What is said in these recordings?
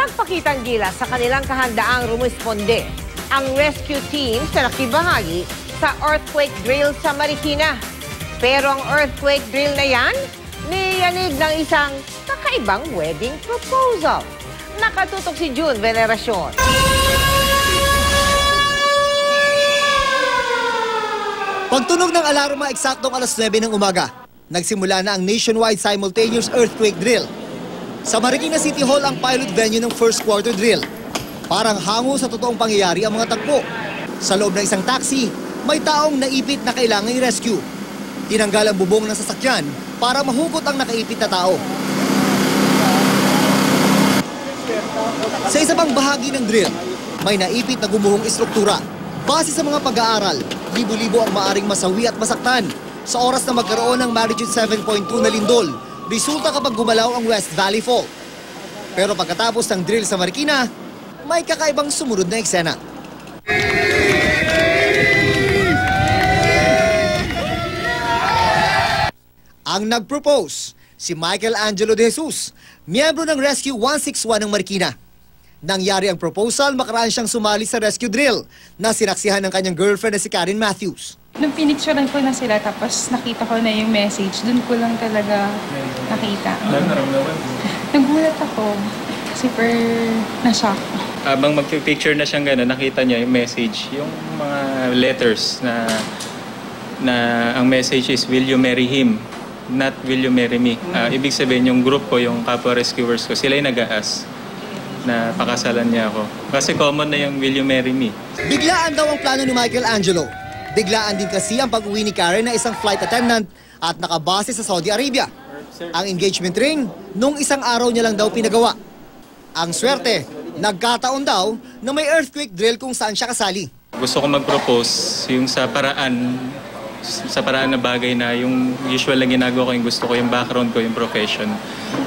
Nagpakitang gilas sa kanilang kahandaang rumisponde ang rescue team sa nakibahagi sa earthquake drill sa Marikina. Pero ang earthquake drill na yan, niyanig ng isang kakaibang wedding proposal. Nakatutok si June Veneracion. Pagtunog ng alarma eksaktong alas 9 ng umaga, nagsimula na ang nationwide simultaneous earthquake drill. Sa Marikina City Hall ang pilot venue ng first quarter drill. Parang hango sa totoong pangyayari ang mga tagpo. Sa loob ng isang taxi, may taong naipit na kailangan i-rescue. Tinanggal ang bubong ng sasakyan para mahugot ang nakaipit na tao. Sa isa pang bahagi ng drill, may naipit na gumuhong istruktura. Base sa mga pag-aaral, libo-libo ang maaring masawi at masaktan sa oras na magkaroon ng magnitude 7.2 na lindol. Resulta kapag gumalaw ang West Valley Fault. Pero pagkatapos ng drill sa Marikina, may kakaibang sumunod na eksena. Ang nag-propose, si Michael Angelo de Jesus, miyembro ng Rescue 161 ng Marikina. Nangyari ang proposal, makaraan siyang sumali sa rescue drill na sinaksihan ng kanyang girlfriend na si Karen Matthews. Nung pinicturean ko na sila tapos nakita ko na yung message, dun ko lang talaga nakita. Nagulat ako. Super na-shock. Habang mag-picture na siyang gano'n, nakita niya yung message, yung mga letters na ang message is, "Will you marry him? Not will you marry me?" Ibig sabihin, yung group ko, yung kapwa rescuers ko, sila yung nag-aas na pakasalan niya ako. Kasi common na yung "Will you marry me?" Biglaan daw ang plano ni Michael Angelo. Biglaan din kasi ang pag-uwi ni Karen na isang flight attendant at nakabase sa Saudi Arabia. Ang engagement ring, nung isang araw niya lang daw pinagawa. Ang swerte, nagkataon daw na may earthquake drill kung saan siya kasali. Gusto ko mag-propose yung sa paraan na bagay na yung usual na ginagawa ko, yung gusto ko, yung background ko, yung profession.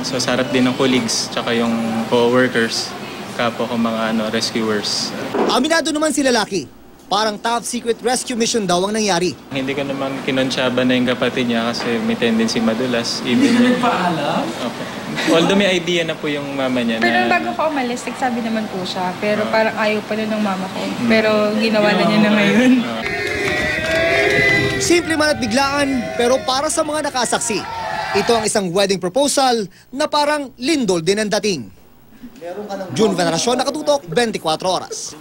So sa harap din ng colleagues, tsaka yung co-workers, kapwa ko mga rescuers. Aminado naman si lalaki. Parang top secret rescue mission daw ang nangyari. Hindi ko naman kinonsyaba na yung kapatid niya kasi may tendency madulas. Hindi niyo pa alam? Okay. Although may idea na po yung mama niya. Pero bago ko umalis, nagsabi naman po siya. Pero parang ayaw pa nun ng mama ko. Pero ginawa na niya na ngayon. Simple man at biglaan, pero para sa mga nakasaksi, ito ang isang wedding proposal na parang lindol din ang dating. June Veneracion, nakatutok, 24 oras.